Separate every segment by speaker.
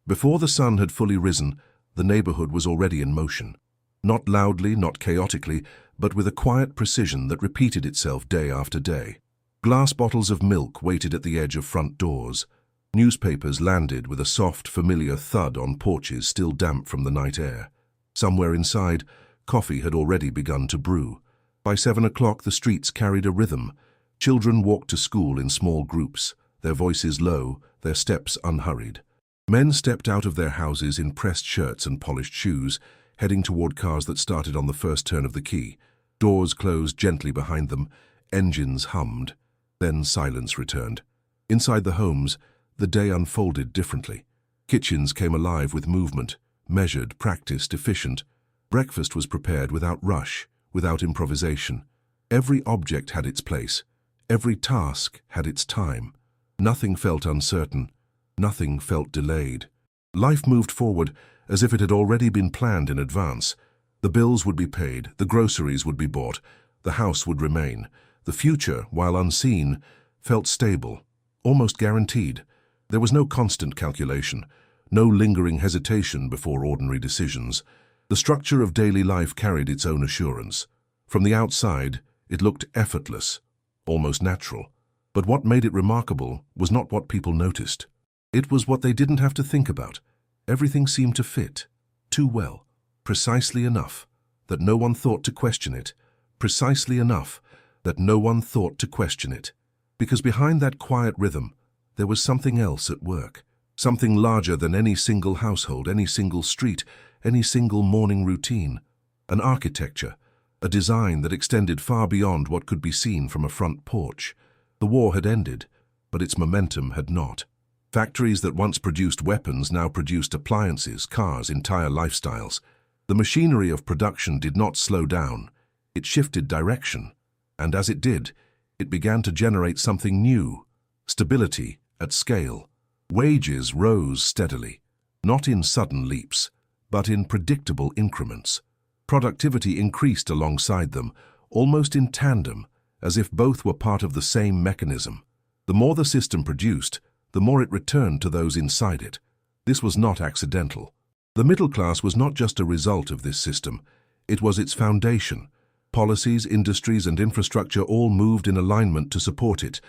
Speaker 1: Before the sun had fully risen, the neighborhood was already in motion. Not loudly, not chaotically, but with a quiet precision that repeated itself day after day. Glass bottles of milk waited at the edge of front doors. Newspapers landed with a soft, familiar thud on porches still damp from the night air. Somewhere inside, coffee had already begun to brew. By 7 o'clock, the streets carried a rhythm. Children walked to school in small groups, their voices low, their steps unhurried. Men stepped out of their houses in pressed shirts and polished shoes, heading toward cars that started on the first turn of the key. Doors closed gently behind them, engines hummed. Then silence returned. Inside the homes, the day unfolded differently. Kitchens came alive with movement, measured, practiced, efficient. Breakfast was prepared without rush, without improvisation. Every object had its place. Every task had its time. Nothing felt uncertain. Nothing felt delayed. Life moved forward as if it had already been planned in advance. The bills would be paid, the groceries would be bought, the house would remain. The future, while unseen, felt stable, almost guaranteed. There was no constant calculation, no lingering hesitation before ordinary decisions. The structure of daily life carried its own assurance. From the outside, it looked effortless, almost natural. But what made it remarkable was not what people noticed. It was what they didn't have to think about. Everything seemed to fit, too well, precisely enough, that no one thought to question it, precisely enough, that no one thought to question it. Because behind that quiet rhythm, there was something else at work, something larger than any single household, any single street, any single morning routine. An architecture, a design that extended far beyond what could be seen from a front porch. The war had ended, but its momentum had not. Factories that once produced weapons now produced appliances, cars, entire lifestyles. The machinery of production did not slow down. It shifted direction. And as it did, it began to generate something new, stability at scale. Wages rose steadily, not in sudden leaps, but in predictable increments. Productivity increased alongside them, almost in tandem, as if both were part of the same mechanism. The more the system produced, the more it returned to those inside it. This was not accidental. The middle class was not just a result of this system, it was its foundation. Policies, industries, and infrastructure all moved in alignment to support it.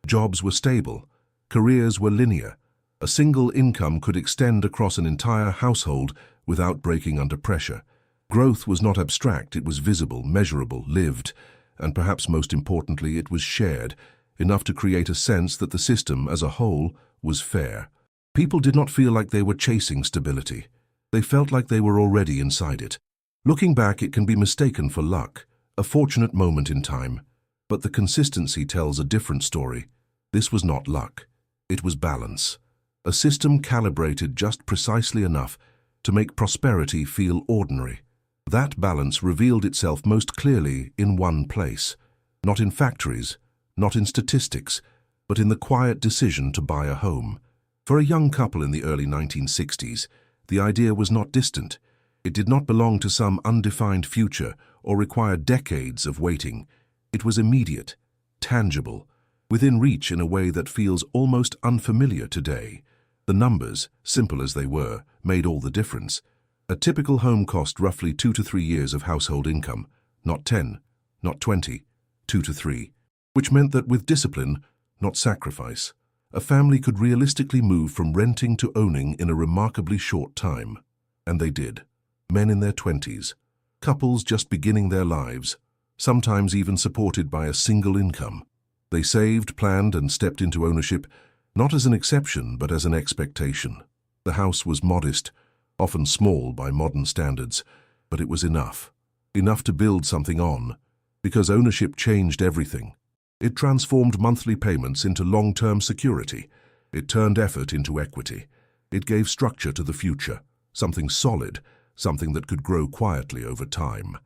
Speaker 1: Jobs were stable. Careers were linear. A single income could extend across an entire household without breaking under pressure. Growth was not abstract, it was visible, measurable, lived, and perhaps most importantly, it was shared, enough to create a sense that the system as a whole was fair. People did not feel like they were chasing stability. They felt like they were already inside it. Looking back, it can be mistaken for luck, a fortunate moment in time. But the consistency tells a different story. This was not luck. It was balance. A system calibrated just precisely enough to make prosperity feel ordinary. That balance revealed itself most clearly in one place, not in factories, not in statistics, but in the quiet decision to buy a home. For a young couple in the early 1960s, the idea was not distant. It did not belong to some undefined future or require decades of waiting. It was immediate, tangible, within reach in a way that feels almost unfamiliar today. The numbers, simple as they were, made all the difference. A typical home cost roughly 2 to 3 years of household income, not 10, not 20, 2 to 3. Which meant that with discipline, not sacrifice, a family could realistically move from renting to owning in a remarkably short time. And they did. Men in their 20s, couples just beginning their lives, sometimes even supported by a single income. They saved, planned, and stepped into ownership, not as an exception, but as an expectation. The house was modest, often small by modern standards, but it was enough. Enough to build something on, because ownership changed everything. It transformed monthly payments into long-term security. It turned effort into equity. It gave structure to the future, something solid, something that could grow quietly over time.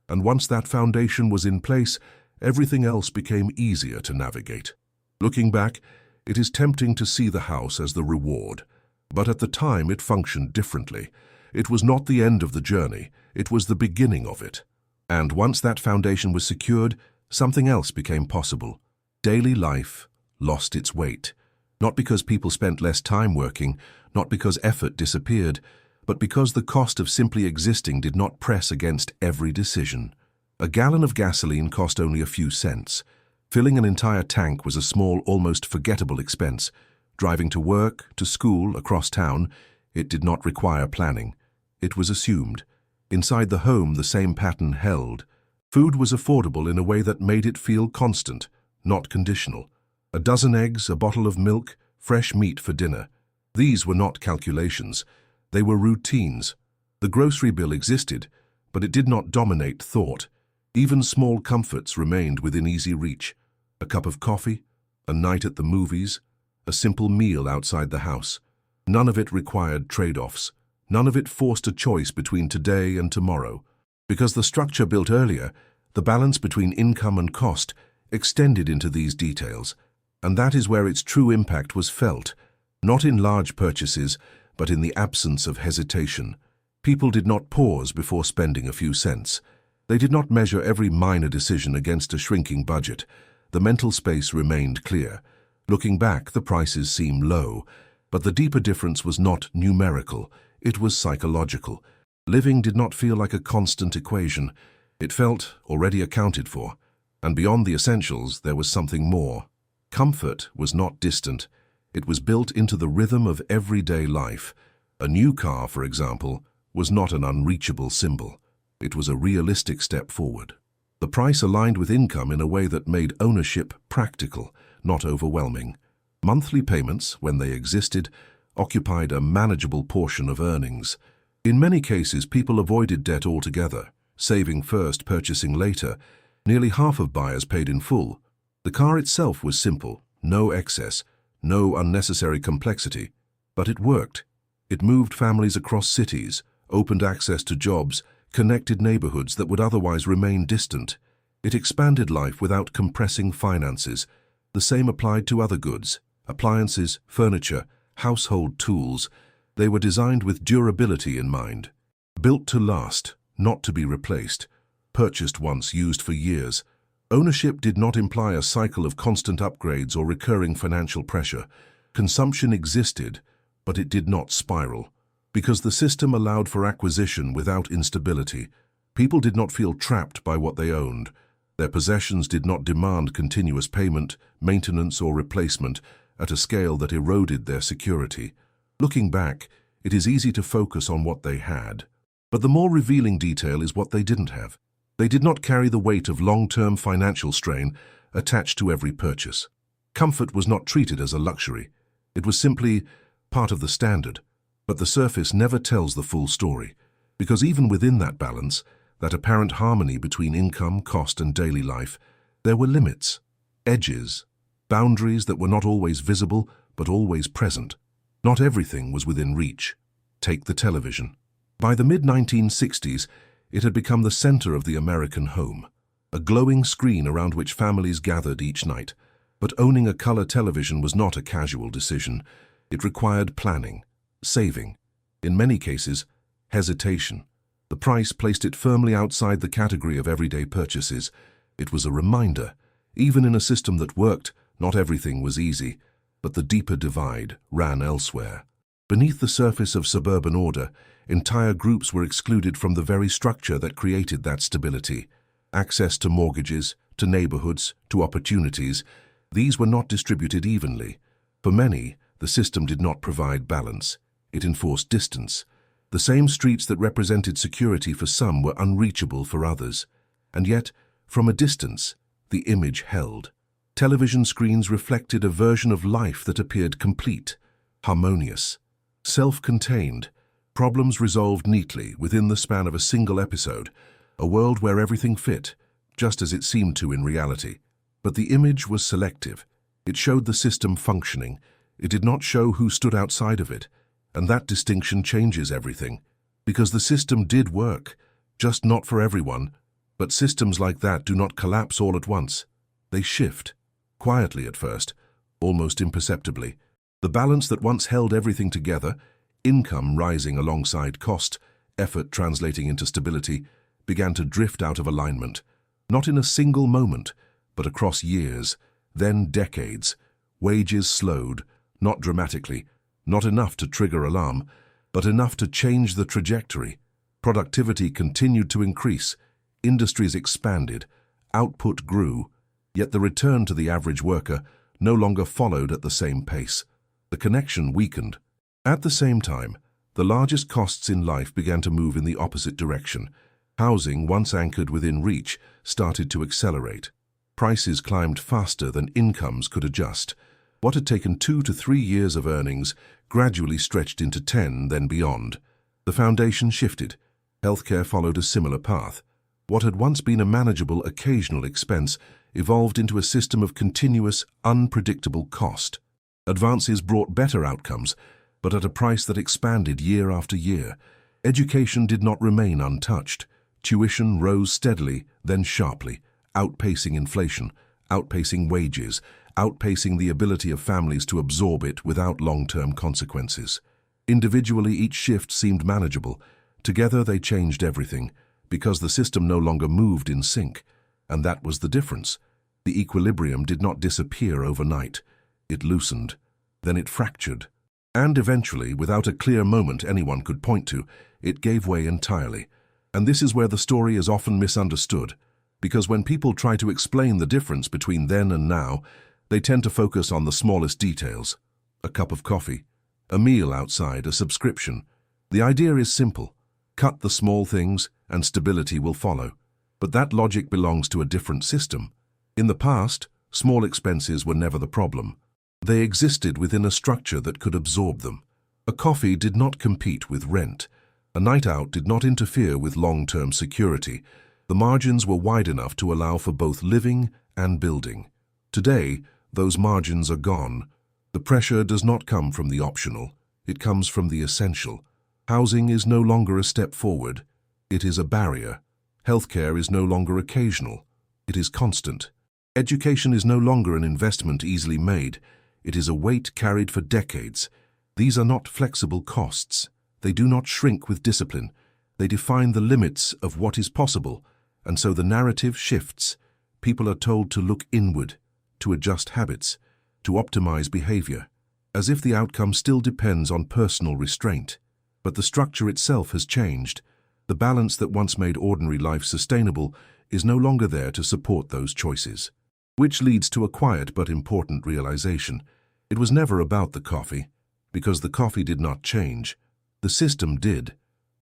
Speaker 1: And once that foundation was in place, everything else became easier to navigate. Looking back, it is tempting to see the house as the reward. But at the time, it functioned differently. It was not the end of the journey, it was the beginning of it. And once that foundation was secured, something else became possible. Daily life lost its weight. Not because people spent less time working, not because effort disappeared, but because the cost of simply existing did not press against every decision. A gallon of gasoline cost only a few cents. Filling an entire tank was a small, almost forgettable expense. Driving to work, to school, across town, it did not require planning. It was assumed. Inside the home, the same pattern held. Food was affordable in a way that made it feel constant, not conditional. A dozen eggs, a bottle of milk, fresh meat for dinner. These were not calculations. They were routines. The grocery bill existed, but it did not dominate thought. Even small comforts remained within easy reach. A cup of coffee, a night at the movies, a simple meal outside the house. None of it required trade-offs. None of it forced a choice between today and tomorrow. Because the structure built earlier, the balance between income and cost extended into these details, and that is where its true impact was felt, not in large purchases, but in the absence of hesitation. People did not pause before spending a few cents. They did not measure every minor decision against a shrinking budget. The mental space remained clear. Looking back, the prices seem low, but the deeper difference was not numerical, it was psychological. Living did not feel like a constant equation. It felt already accounted for, and beyond the essentials there was something more. Comfort was not distant. It was built into the rhythm of everyday life. A new car, for example, was not an unreachable symbol. It was a realistic step forward. The price aligned with income in a way that made ownership practical, not overwhelming. Monthly payments, when they existed, occupied a manageable portion of earnings. In many cases, people avoided debt altogether, saving first, purchasing later. Nearly half of buyers paid in full. The car itself was simple, no excess, no unnecessary complexity. But it worked. It moved families across cities, opened access to jobs, connected neighborhoods that would otherwise remain distant. It expanded life without compressing finances. The same applied to other goods, appliances, furniture, household tools. They were designed with durability in mind. Built to last, not to be replaced. Purchased once, used for years. Ownership did not imply a cycle of constant upgrades or recurring financial pressure. Consumption existed, but it did not spiral. Because the system allowed for acquisition without instability, people did not feel trapped by what they owned. Their possessions did not demand continuous payment, maintenance, or replacement at a scale that eroded their security. Looking back, it is easy to focus on what they had. But the more revealing detail is what they didn't have. They did not carry the weight of long-term financial strain attached to every purchase. Comfort was not treated as a luxury. It was simply part of the standard. But the surface never tells the full story, because even within that balance, that apparent harmony between income, cost, and daily life, there were limits, edges, boundaries that were not always visible, but always present. Not everything was within reach. Take the television. By the mid-1960s, it had become the center of the American home, a glowing screen around which families gathered each night. But owning a color television was not a casual decision. It required planning, saving, in many cases, hesitation. The price placed it firmly outside the category of everyday purchases. It was a reminder, even in a system that worked, not everything was easy, but the deeper divide ran elsewhere. Beneath the surface of suburban order, entire groups were excluded from the very structure that created that stability. Access to mortgages, to neighborhoods, to opportunities, these were not distributed evenly. For many, the system did not provide balance. It enforced distance. The same streets that represented security for some were unreachable for others. And yet, from a distance, the image held. Television screens reflected a version of life that appeared complete, harmonious, self-contained, problems resolved neatly within the span of a single episode, a world where everything fit, just as it seemed to in reality. But the image was selective. It showed the system functioning. It did not show who stood outside of it. And that distinction changes everything. Because the system did work, just not for everyone. But systems like that do not collapse all at once. They shift, quietly at first, almost imperceptibly. The balance that once held everything together, income rising alongside cost, effort translating into stability, began to drift out of alignment. Not in a single moment, but across years, then decades. Wages slowed, not dramatically, not enough to trigger alarm, but enough to change the trajectory. Productivity continued to increase, industries expanded, output grew, yet the return to the average worker no longer followed at the same pace. The connection weakened. At the same time, the largest costs in life began to move in the opposite direction. Housing, once anchored within reach, started to accelerate. Prices climbed faster than incomes could adjust. What had taken 2 to 3 years of earnings gradually stretched into 10, then beyond. The foundation shifted. Healthcare followed a similar path. What had once been a manageable occasional expense evolved into a system of continuous, unpredictable cost. Advances brought better outcomes, but at a price that expanded year after year. Education did not remain untouched. Tuition rose steadily, then sharply, outpacing inflation, outpacing wages, outpacing the ability of families to absorb it without long-term consequences. Individually, each shift seemed manageable. Together, they changed everything, because the system no longer moved in sync. And that was the difference. The equilibrium did not disappear overnight. It loosened. Then it fractured. And eventually, without a clear moment anyone could point to, it gave way entirely. And this is where the story is often misunderstood, because when people try to explain the difference between then and now, they tend to focus on the smallest details. A cup of coffee, a meal outside, a subscription. The idea is simple. Cut the small things, and stability will follow. But that logic belongs to a different system. In the past, small expenses were never the problem. They existed within a structure that could absorb them. A coffee did not compete with rent. A night out did not interfere with long-term security. The margins were wide enough to allow for both living and building. Today, those margins are gone. The pressure does not come from the optional. It comes from the essential. Housing is no longer a step forward. It is a barrier. Healthcare is no longer occasional. It is constant. Education is no longer an investment easily made. It is a weight carried for decades. These are not flexible costs. They do not shrink with discipline. They define the limits of what is possible, and so the narrative shifts. People are told to look inward, to adjust habits, to optimize behavior, as if the outcome still depends on personal restraint. But the structure itself has changed. The balance that once made ordinary life sustainable is no longer there to support those choices. Which leads to a quiet but important realization. It was never about the coffee, because the coffee did not change. The system did.